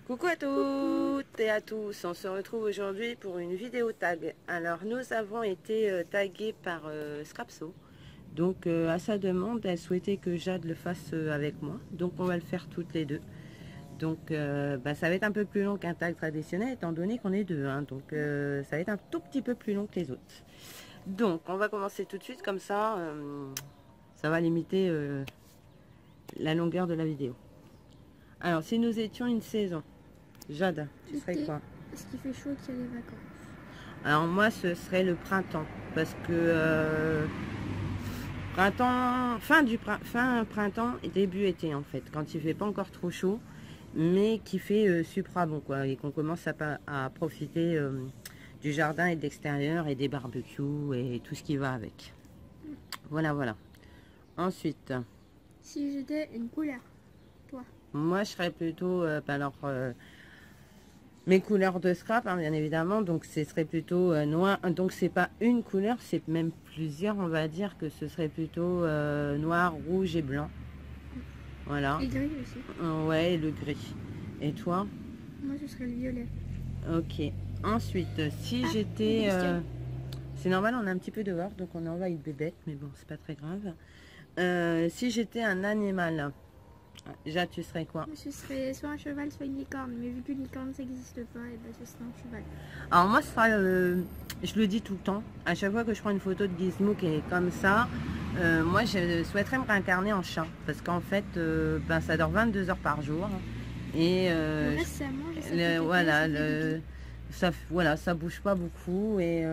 Coucou à toutes et à tous, on se retrouve aujourd'hui pour une vidéo tag. Alors nous avons été tagués par Scrapso, donc à sa demande elle souhaitait que Jade le fasse avec moi, donc on va le faire toutes les deux. Donc ça va être un peu plus long qu'un tag traditionnel étant donné qu'on est deux, hein, donc ça va être un tout petit peu plus long que les autres. Donc on va commencer tout de suite, comme ça ça va limiter la longueur de la vidéo. Alors si nous étions une saison, Jade, tu serais quoi? Est-ce qu'il fait chaud et qu'il y a les vacances? Alors moi ce serait le printemps, parce que fin printemps et début été en fait, quand il fait pas encore trop chaud, mais qui fait supra bon quoi, et qu'on commence à profiter du jardin et de l'extérieur et des barbecues et tout ce qui va avec. Voilà, voilà. Ensuite, si j'étais une couleur, toi? Moi je serais plutôt mes couleurs de scrap, hein, bien évidemment, donc ce serait plutôt noir, donc c'est pas une couleur, c'est même plusieurs, on va dire que ce serait plutôt noir, rouge et blanc. Voilà. Et gris aussi. Ouais, et le gris. Et toi? Moi ce serait le violet. Ok. Ensuite, si j'étais... c'est normal, on est un petit peu dehors, donc on est envahi de bébêtes, mais bon, c'est pas très grave. Si j'étais un animal... Jade, tu serais quoi? Ce serait soit un cheval, soit une licorne. Mais vu qu'une licorne ça n'existe pas, et ben ce serait un cheval. Alors moi, ce sera, je le dis tout le temps, à chaque fois que je prends une photo de Gizmo qui est comme ça, moi je souhaiterais me réincarner en chat. Parce qu'en fait, ça dort 22 heures par jour. Et voilà, ça bouge pas beaucoup. Et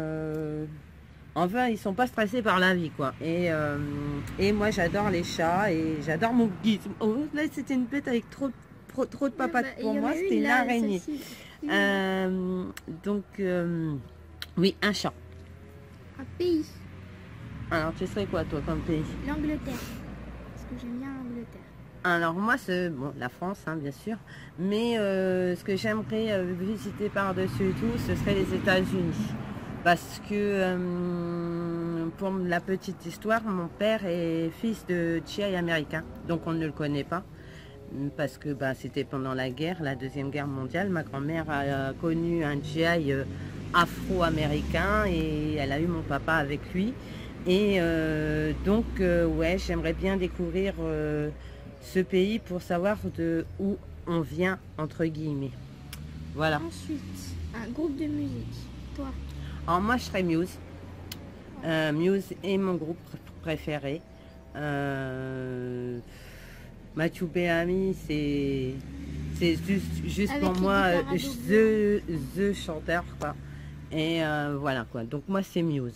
enfin, ils sont pas stressés par la vie, quoi. Et moi, j'adore les chats et j'adore mon Gizmo. Oh, là, c'était une bête avec trop de papates pour moi. C'était une araignée. Donc, oui, un chat. Un pays. Alors, tu serais quoi, toi, comme pays? L'Angleterre. Parce que j'aime bien l'Angleterre. Alors, moi, c'est bon, la France, hein, bien sûr. Mais ce que j'aimerais visiter par-dessus tout, ce serait les États-Unis. Parce que, pour la petite histoire, mon père est fils de GI américain. Donc, on ne le connaît pas. Parce que c'était pendant la guerre, la Deuxième Guerre mondiale. Ma grand-mère a connu un GI afro-américain et elle a eu mon papa avec lui. Et donc, ouais, j'aimerais bien découvrir ce pays pour savoir de où on vient, entre guillemets. Voilà. Ensuite, un groupe de musique. Toi? Alors moi, je serais Muse. Muse est mon groupe préféré. Mathieu Béami, c'est juste pour moi the chanteur, quoi. Et voilà, quoi. Donc moi, c'est Muse.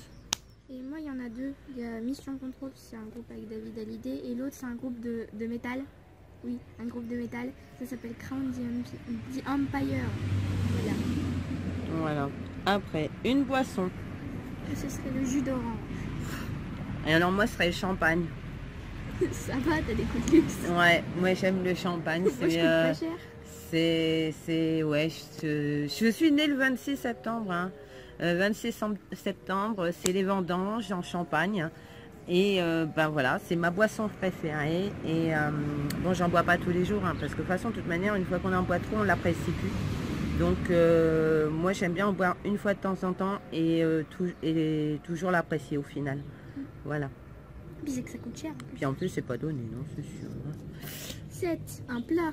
Et moi, il y en a deux. Il y a Mission Control, c'est un groupe avec David Hallyday, et l'autre, c'est un groupe de métal. Oui, un groupe de métal. Ça s'appelle Crown the Empire. Voilà. Voilà. Après, une boisson. Et ce serait le jus d'orange. Et alors moi, ce serait le champagne. Ça va, t'as des coups de luxe. Ouais, moi j'aime le champagne. C'est ouais, je suis née le 26 septembre. Hein. 26 septembre, c'est les vendanges en Champagne. Et voilà, c'est ma boisson préférée. Et bon, j'en bois pas tous les jours, hein, parce que de toute façon, de toute manière, une fois qu'on en boit trop, on l'apprécie plus. Donc moi j'aime bien en boire une fois de temps en temps et toujours l'apprécier au final. Voilà. C'est que ça coûte cher. Puis en plus c'est pas donné, non, c'est sûr. 7. Un plat.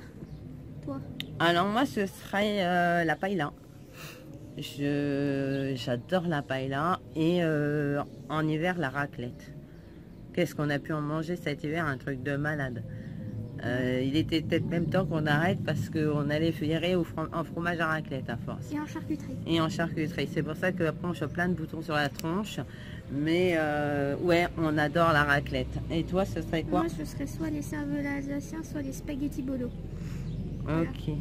Toi? Alors moi ce serait la paella. J'adore la paella et en hiver la raclette. Qu'est-ce qu'on a pu en manger cet hiver, un truc de malade. Il était peut-être même temps qu'on arrête parce qu'on allait virer en fromage à raclette à force. Et en charcuterie. Et en charcuterie. C'est pour ça qu'après on chope plein de boutons sur la tronche. Mais ouais, on adore la raclette. Et toi, ce serait quoi? Moi, ce serait soit les cervelas alsaciens, soit les spaghettis bolo. Voilà. Ok.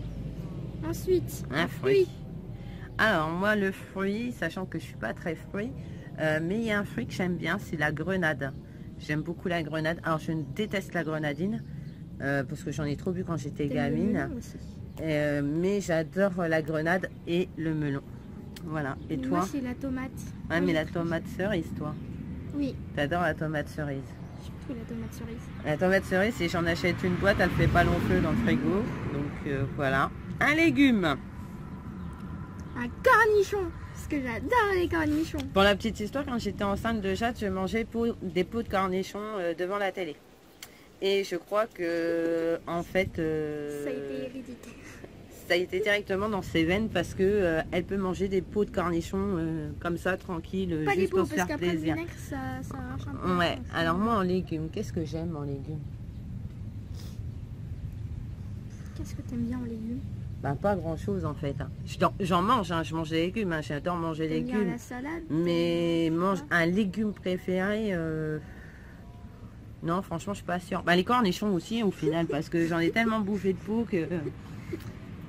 Ensuite, un fruit. Alors moi, le fruit, sachant que je suis pas très fruit, mais il y a un fruit que j'aime bien, c'est la grenade. J'aime beaucoup la grenade. Alors je déteste la grenadine. Parce que j'en ai trop bu quand j'étais gamine. Mais j'adore la grenade et le melon. Voilà. Et toi? Moi, c'est la tomate. Ah, mais la tomate cerise, toi? Oui. T'adores la tomate cerise? Surtout la tomate cerise. La tomate cerise, si j'en achète une boîte, elle fait pas long feu dans le frigo. Donc voilà. Un légume. Un cornichon. Parce que j'adore les cornichons. Pour la petite histoire, quand j'étais enceinte de Jade, je mangeais des pots de cornichons devant la télé. Et je crois que, en fait, Ça a été héréditaire. ça a été directement dans ses veines parce que elle peut manger des pots de cornichons comme ça, tranquille, Pas les juste pots, pour parce faire qu'après le plaisir. vinaigre, ça arrache un peu. Ouais, alors moi en légumes, qu'est-ce que j'aime en légumes? Qu'est-ce que t'aimes bien en légumes? Ben, pas grand chose en fait. Hein. J'en mange, hein, je mange des légumes, hein, j'adore manger des T'aimes bien légumes. la salade? Mais mange Ouais. un légume préféré, non, franchement, je suis pas sûre. Ben, les cornichons aussi, au final, parce que j'en ai tellement bouffé de peau que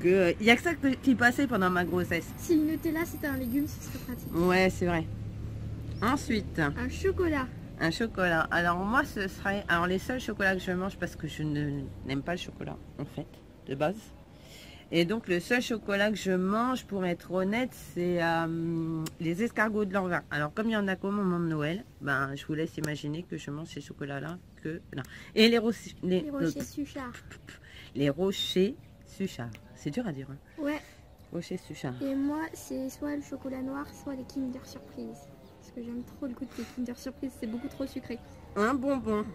y a que ça qui passait pendant ma grossesse. Si le Nutella c'était un légume, ce serait pratique. Ouais, c'est vrai. Ensuite, Un chocolat. un chocolat. Alors moi, ce serait... Alors les seuls chocolats que je mange, parce que je n'aime pas le chocolat, en fait, de base. Et donc le seul chocolat que je mange, pour être honnête, c'est les escargots de Lanvin. Alors comme il y en a qu'au moment de Noël, ben je vous laisse imaginer que je mange ces chocolats-là que là. Et Les rochers Suchard. les rochers Suchard. C'est dur à dire. Hein. Ouais. Rochers Suchard. Et moi, c'est soit le chocolat noir, soit les Kinder Surprise. Parce que j'aime trop le goût des Kinder Surprise, c'est beaucoup trop sucré. Un bonbon.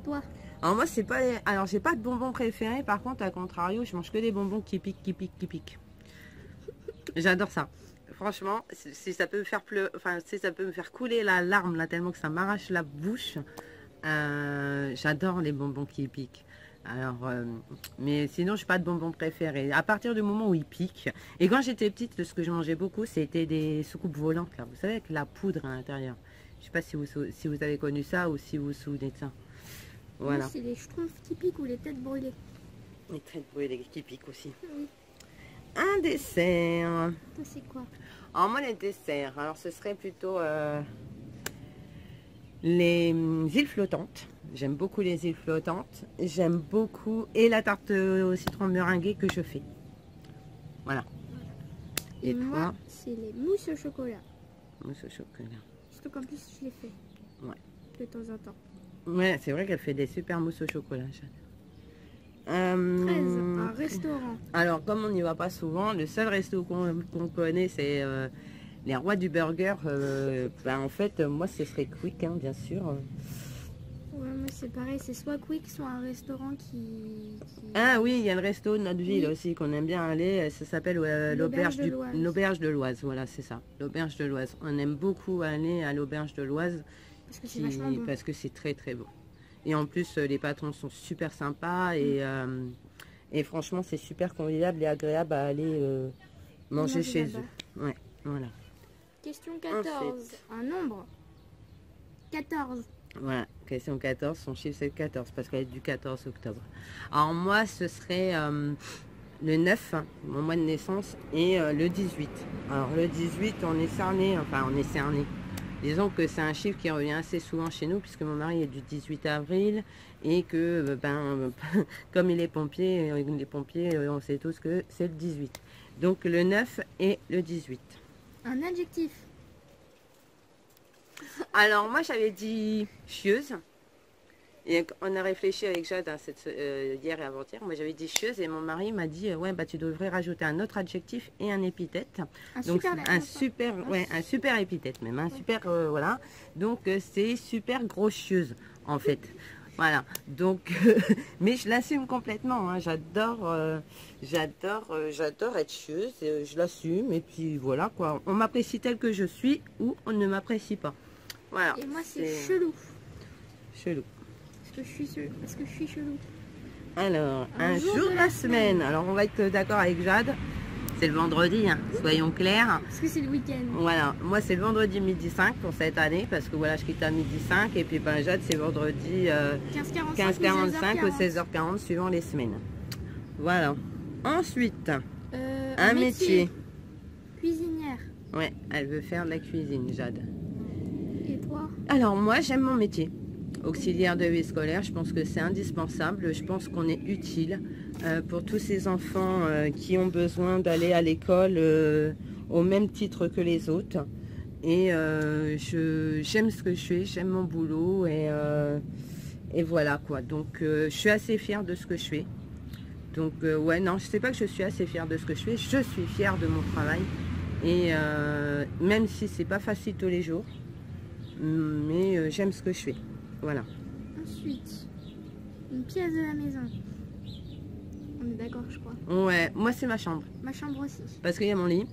Toi? Alors moi c'est pas les... Alors j'ai pas de bonbons préférés, par contre à contrario je mange que des bonbons qui piquent, qui piquent, qui piquent. J'adore ça. Franchement, si ça peut me faire enfin si ça peut me faire couler la larme là tellement que ça m'arrache la bouche, j'adore les bonbons qui piquent. Alors, mais sinon je n'ai pas de bonbons préférés. À partir du moment où ils piquent. Et quand j'étais petite, ce que je mangeais beaucoup, c'était des soucoupes volantes là. Vous savez, avec la poudre à l'intérieur. Je sais pas si vous avez connu ça ou si vous vous souvenez de ça. Voilà. Moi, c'est les schtroumpfs qui piquent ou les têtes brûlées. Les têtes brûlées qui piquent aussi. Oui. Un dessert. Toi, c'est quoi? Alors moi les desserts, alors ce serait plutôt les îles flottantes. J'aime beaucoup les îles flottantes. J'aime beaucoup et la tarte au citron meringuée que je fais. Voilà. Et toi? moi, c'est les mousses au chocolat. Mousse au chocolat. Surtout qu'en plus, je les fais. Ouais. De temps en temps. Ouais, c'est vrai qu'elle fait des super mousses au chocolat. 13, un restaurant. Alors, comme on n'y va pas souvent, le seul resto qu'on connaît, c'est les rois du burger. Ben, en fait, moi, ce serait Quick, hein, bien sûr. Ouais, moi, c'est pareil. C'est soit Quick, soit un restaurant qui... Ah oui, il y a le resto de notre ville Oui. aussi, qu'on aime bien aller. Ça s'appelle L'Auberge de l'Oise. l'Auberge de l'Oise. Voilà, c'est ça. L'Auberge de l'Oise. On aime beaucoup aller à l'Auberge de l'Oise Parce que c'est vachement bon. parce que c'est très très beau. Et en plus, les patrons sont super sympas et franchement, c'est super convivial et agréable à aller manger Manger chez là-bas. eux. Ouais, voilà. Question 14. Ensuite. Un nombre. 14. Voilà, question 14, son chiffre c'est le 14 parce qu'elle est du 14 octobre. Alors moi ce serait le 9, hein, mon mois de naissance, et le 18. Alors le 18 on est cerné, enfin on est cerné. Disons que c'est un chiffre qui revient assez souvent chez nous puisque mon mari est du 18 avril et que comme il est pompier, on sait tous que c'est le 18. Donc le 9 et le 18. Un adjectif. Alors moi j'avais dit chieuse et on a réfléchi avec Jade hein, hier et avant-hier. Moi j'avais dit chieuse et mon mari m'a dit ouais bah tu devrais rajouter un autre adjectif et un épithète. Donc un super épithète même, un super voilà. Donc c'est super grosse chieuse en fait. Voilà, donc, mais je l'assume complètement, hein. J'adore être chieuse, je l'assume, et puis voilà quoi, on m'apprécie telle que je suis, ou on ne m'apprécie pas. Voilà. Et moi, c'est chelou. Chelou. Parce que je suis chelou. Alors, un jour de la semaine. Alors, on va être d'accord avec Jade. C'est le vendredi, hein, soyons clairs. Parce que c'est le week-end. Voilà, moi c'est le vendredi midi 5 pour cette année, parce que voilà, je quitte à midi 5, et puis ben Jade c'est vendredi 15h45 ou 16h40, suivant les semaines. Voilà. Ensuite, un métier. Cuisinière. Ouais, elle veut faire de la cuisine, Jade. Et toi? Alors moi j'aime mon métier. Auxiliaire de vie scolaire, je pense que c'est indispensable, je pense qu'on est utile pour tous ces enfants qui ont besoin d'aller à l'école au même titre que les autres. Et j'aime ce que je fais, j'aime mon boulot et voilà quoi. Donc je suis assez fière de ce que je fais. Donc ouais, non, je sais pas que je suis assez fière de ce que je fais. Je suis fière de mon travail. Et même si c'est pas facile tous les jours, mais j'aime ce que je fais. Voilà. Ensuite, une pièce de la maison. On est d'accord, je crois. Ouais, moi c'est ma chambre. Ma chambre aussi. Parce qu'il y a mon lit.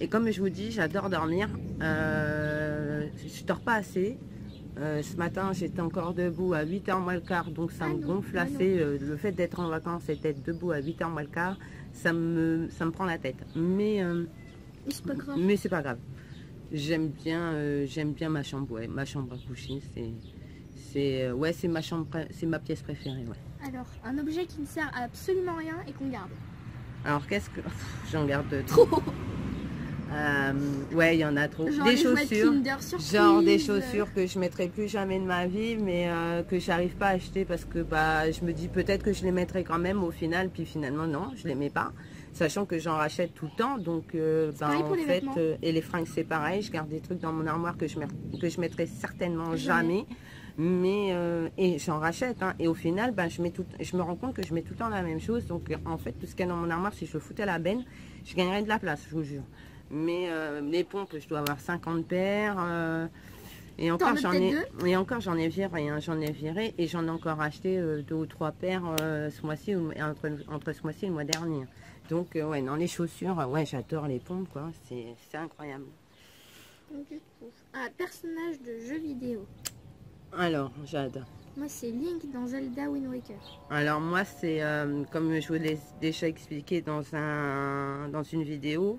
Et comme je vous dis, j'adore dormir. Je dors pas assez. Ce matin, j'étais encore debout à 8h moins le quart. Donc ça me gonfle assez. Le fait d'être en vacances et d'être debout à 8h moins le quart, ça me prend la tête. Mais c'est pas grave. Mais c'est pas grave. J'aime bien ma chambre. Ouais, ma chambre à coucher, c'est ma chambre, c'est ma pièce préférée. Ouais. Alors, un objet qui ne sert à absolument rien et qu'on garde. Alors qu'est-ce que j'en garde trop. Ouais, il y en a trop. Genre des chaussures, genre des chaussures que je mettrai plus jamais de ma vie, mais que j'arrive pas à acheter parce que bah je me dis peut-être que je les mettrai quand même au final, puis finalement non, je les mets pas, sachant que j'en rachète tout le temps. Donc en fait, et les fringues c'est pareil, je garde des trucs dans mon armoire que je mettrai certainement jamais. Mais et j'en rachète hein, et au final je me rends compte que je mets tout le temps la même chose. Donc en fait tout ce qu'il y a dans mon armoire, si je le foutais à la benne, je gagnerais de la place, je vous jure. Mais les pompes, je dois avoir 50 paires et encore j'en ai viré hein, et j'en ai encore acheté 2 ou 3 paires ce mois-ci entre ce mois-ci et le mois dernier. Donc ouais, dans les chaussures, ouais, j'adore les pompes quoi, c'est incroyable. Un personnage de jeu vidéo. Alors, Jade. Moi, c'est Link dans Zelda Wind Waker. Alors, moi, c'est comme je vous l'ai déjà expliqué dans une vidéo,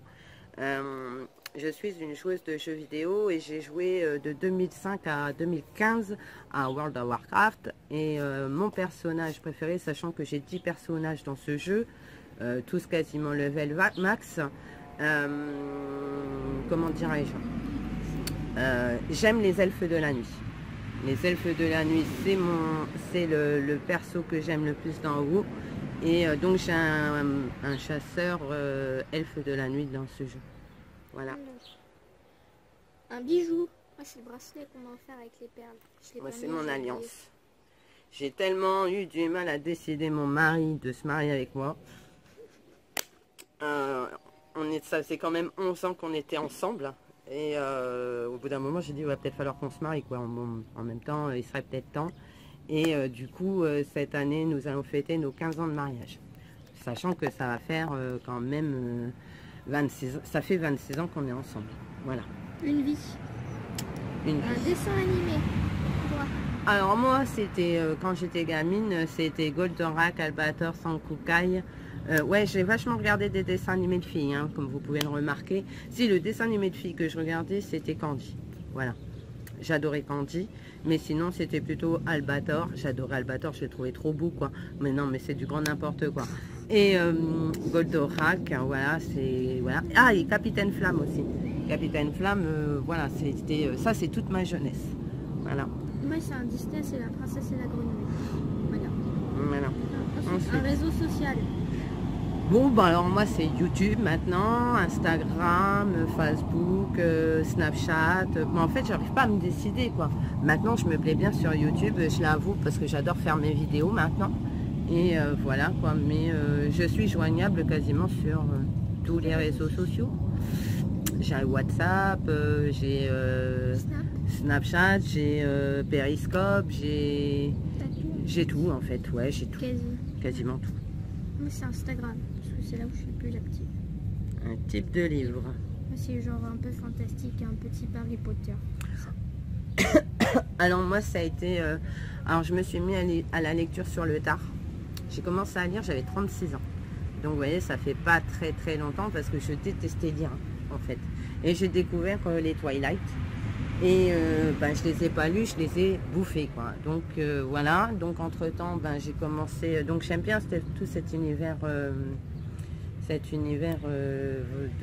je suis une joueuse de jeux vidéo et j'ai joué de 2005 à 2015 à World of Warcraft. Et mon personnage préféré, sachant que j'ai 10 personnages dans ce jeu, tous quasiment level max, comment dirais-je, j'aime les elfes de la nuit. Les elfes de la nuit, c'est le perso que j'aime le plus dans WoW. Et donc j'ai un chasseur elfe de la nuit dans ce jeu. Voilà. Un bijou. Moi, c'est le bracelet qu'on m'a offert avec les perles. Moi, c'est mon alliance. J'ai tellement eu du mal à décider mon mari de se marier avec moi. Ça faisait quand même 11 ans qu'on était ensemble. Et au bout d'un moment, j'ai dit, il va peut-être falloir qu'on se marie, quoi. En même temps, il serait peut-être temps. Et du coup, cette année, nous allons fêter nos 15 ans de mariage. Sachant que ça va faire quand même 26 ans. Ça fait 26 ans qu'on est ensemble. Voilà. Une vie. Un dessin animé. Alors moi, c'était quand j'étais gamine, c'était Goldorak, Albator, Sankukai. Ouais, j'ai vachement regardé des dessins animés de filles, hein, comme vous pouvez le remarquer. Si, le dessin animé de filles que je regardais, c'était Candy. Voilà. J'adorais Candy, mais sinon, c'était plutôt Albator. J'adorais Albator, je le trouvais trop beau, quoi. Mais non, mais c'est du grand n'importe quoi. Et Goldorak, voilà, c'est... Voilà. Ah, et Capitaine Flamme aussi. Capitaine Flamme, voilà, c'était... ça, c'est toute ma jeunesse. Voilà. Moi, c'est un Disney, c'est la princesse et la grenouille. Voilà. Voilà. Ensuite, un réseau social. Bon, bah alors moi c'est YouTube maintenant, Instagram, Facebook, Snapchat. Bon, en fait, j'arrive pas à me décider quoi. Maintenant, je me plais bien sur YouTube, je l'avoue, parce que j'adore faire mes vidéos maintenant. Et voilà quoi. Mais je suis joignable quasiment sur tous les réseaux sociaux. J'ai WhatsApp, j'ai Snapchat, j'ai Periscope, j'ai tout en fait. Ouais, j'ai tout. Quasiment tout. Moi, c'est Instagram. C'est là où je suis le plus active. Un type de livre. C'est genre un peu fantastique, un petit Harry Potter. Alors moi ça a été... alors je me suis mis à la lecture sur le tard. J'ai commencé à lire, j'avais 36 ans. Donc vous voyez, ça fait pas très longtemps parce que je détestais lire en fait. Et j'ai découvert les Twilight. Et je les ai pas lus, je les ai bouffés quoi. Donc voilà, donc entre temps j'ai commencé, donc j'aime bien tout cet univers de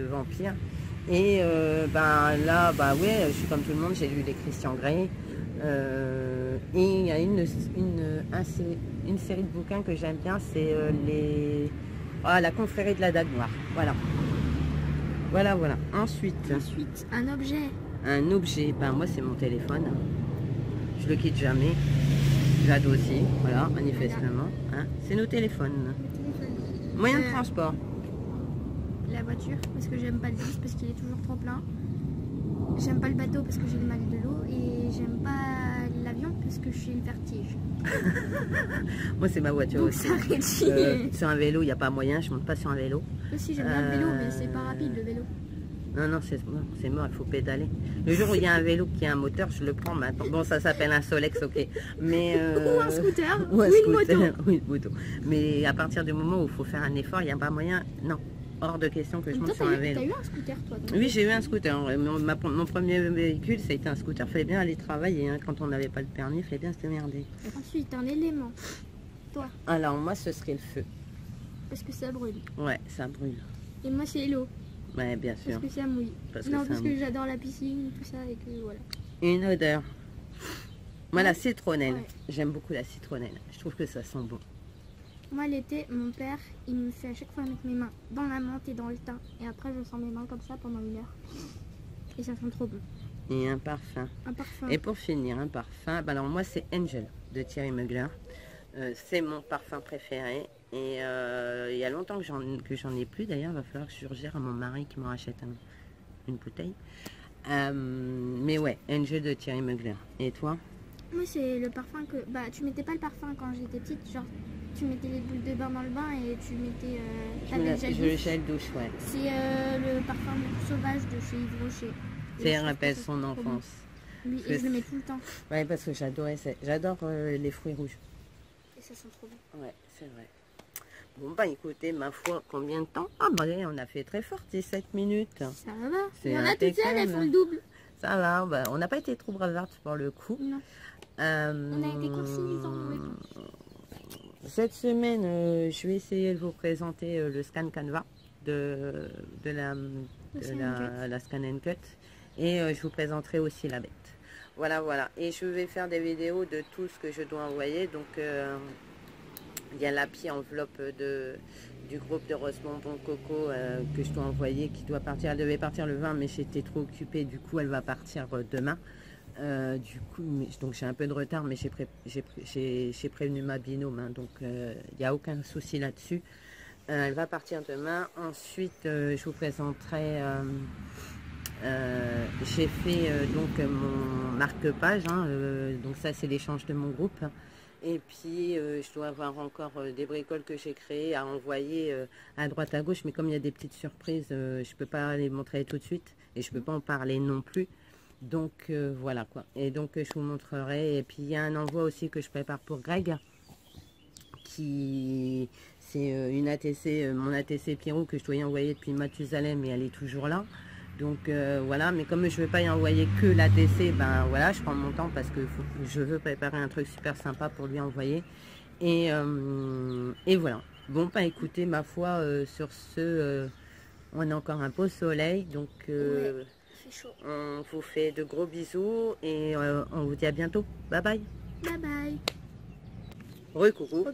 vampires. Et là ouais, je suis comme tout le monde, j'ai lu les Christian Grey. Et il y a une série de bouquins que j'aime bien, c'est la confrérie de la Dague Noire. Voilà. Ensuite, un objet. Un objet, moi c'est mon téléphone, je le quitte jamais, Jade aussi, voilà, manifestement, hein. C'est nos téléphones. Moyen de transport. La voiture, parce que j'aime pas le bus, parce qu'il est toujours trop plein. J'aime pas le bateau, parce que j'ai le mal de l'eau. Et j'aime pas l'avion, parce que j'ai le vertige. Moi, c'est ma voiture Donc, aussi. ça réduit. Sur un vélo, il n'y a pas moyen, je monte pas sur un vélo. Aussi, j'aime bien le vélo, mais c'est pas rapide le vélo. Non, non, c'est mort, il faut pédaler. Le jour où il y a un vélo qui a un moteur, je le prends maintenant. Bon, ça s'appelle un Solex, ok. Mais, Ou un scooter, ou un ou une scooter, moto. ou une moto. Mais à partir du moment où il faut faire un effort, il n'y a pas moyen. Non, hors de question que je monte sur un vélo. T'as eu un scooter, toi? Oui, j'ai eu un scooter. Mon premier véhicule, ça a été un scooter. Il fallait bien aller travailler. Hein. Quand on n'avait pas le permis, il fallait bien se démerder. Ensuite, un élément. Toi? Alors, moi, ce serait le feu. Parce que ça brûle. Ouais, ça brûle. Et moi, c'est l'eau. Ouais, bien sûr. Parce que ça mouille. Parce non, que parce ça que j'adore la piscine, tout ça, et que voilà. Une odeur. Moi, la citronnelle. Ouais. J'aime beaucoup la citronnelle. Je trouve que ça sent bon. Moi, l'été, mon père, il me fait à chaque fois mettre mes mains dans la menthe et dans le thym. Et après, je sens mes mains comme ça pendant 1 heure. Et ça sent trop bon. Et un parfum. Un parfum. Et pour finir, un parfum. Ben alors, moi, c'est Angel de Thierry Mugler. C'est mon parfum préféré. Et il y a longtemps que j'en ai plus. D'ailleurs, il va falloir que je suggère à mon mari qui m'en rachète une bouteille. Mais ouais, Angel de Thierry Mugler. Et toi? Moi, c'est le parfum que... Bah, tu mettais pas le parfum quand j'étais petite. Genre, tu mettais les boules de bain dans le bain et tu mettais... le gel douche, ouais. C'est le parfum sauvage de chez Yves Rocher. Ça rappelle son enfance. Oui, et je le mets tout le temps. Ouais, parce que j'adore les fruits rouges. Et ça sent trop bon. Ouais, c'est vrai. Bon, bah écoutez, ma foi, combien de temps? Ah, bah on a fait très fort, 17 minutes. Ça va. C'est Il y en a toutes seules, elles font le double. Ça va, bah, on n'a pas été trop bravardes pour le coup. Non. On a été conciliants. Cette semaine, je vais essayer de vous présenter le scan Canva de la Scan & Cut. Et je vous présenterai aussi la bête. Voilà, voilà. Et je vais faire des vidéos de tout ce que je dois envoyer. Donc, il y a la enveloppe du groupe de Rosemont Bon Coco que je dois envoyer, qui doit partir. Elle devait partir le 20, mais j'étais trop occupée. Du coup, elle va partir demain. Du coup, donc j'ai un peu de retard, mais j'ai prévenu ma binôme. Hein, donc, il n'y a aucun souci là-dessus. Elle va partir demain. Ensuite, je vous présenterai... j'ai fait donc mon marque-page, hein, donc ça c'est l'échange de mon groupe. Et puis je dois avoir encore des bricoles que j'ai créées à envoyer à droite à gauche, mais comme il y a des petites surprises, je ne peux pas les montrer tout de suite et je ne peux pas en parler non plus. Donc voilà quoi. Et donc je vous montrerai. Et puis il y a un envoi aussi que je prépare pour Greg, qui c'est une ATC, mon ATC Pierrot que je dois y envoyer depuis Mathusalem, mais elle est toujours là. Donc voilà, mais comme je ne veux pas y envoyer que l'ATC, ben voilà, je prends mon temps parce que je veux préparer un truc super sympa pour lui envoyer. Et voilà. Bon, pas écoutez, ma foi, sur ce, on a encore un beau soleil. Donc Ouais, chaud. on vous fait de gros bisous et on vous dit à bientôt. Bye bye. Bye bye. Recoucou.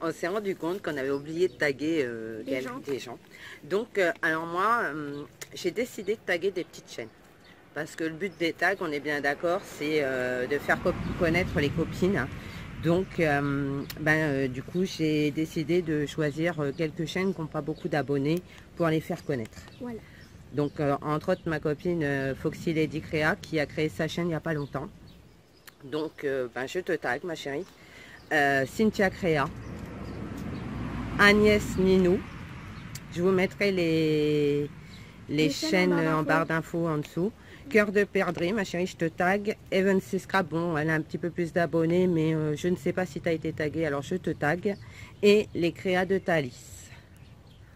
On s'est rendu compte qu'on avait oublié de taguer des gens. Donc, alors moi, j'ai décidé de taguer des petites chaînes. Parce que le but des tags, on est bien d'accord, c'est de faire connaître les copines. Donc, du coup, j'ai décidé de choisir quelques chaînes qui n'ont pas beaucoup d'abonnés pour les faire connaître. Voilà. Donc, entre autres, ma copine Foxy Lady Créa, qui a créé sa chaîne il n'y a pas longtemps. Donc, je te tag, ma chérie. Cynthia Créa, Agnès Ninou, je vous mettrai les chaînes en barre d'infos en dessous. Cœur de Perdrix, ma chérie, je te tag. Even Scrap, bon, elle a un petit peu plus d'abonnés, mais je ne sais pas si tu as été tagué, alors je te tag. Et les créas de Thalys.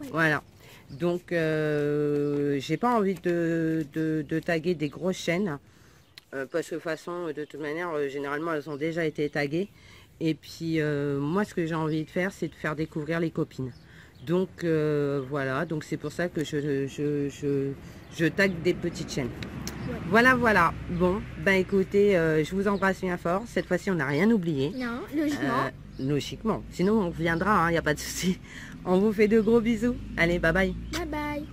Oui. Voilà. Donc, j'ai pas envie de taguer des grosses chaînes, parce que de toute façon, de toute manière, généralement, elles ont déjà été taguées. Et puis, moi, ce que j'ai envie de faire, c'est de faire découvrir les copines. Donc, voilà. Donc, c'est pour ça que je tag des petites chaînes. Ouais. Voilà, voilà. Bon, ben écoutez, je vous embrasse bien fort. Cette fois-ci, on n'a rien oublié. Non, logiquement. Logiquement. Sinon, on reviendra, il n'y a pas de souci. On vous fait de gros bisous. Allez, bye bye. Bye bye.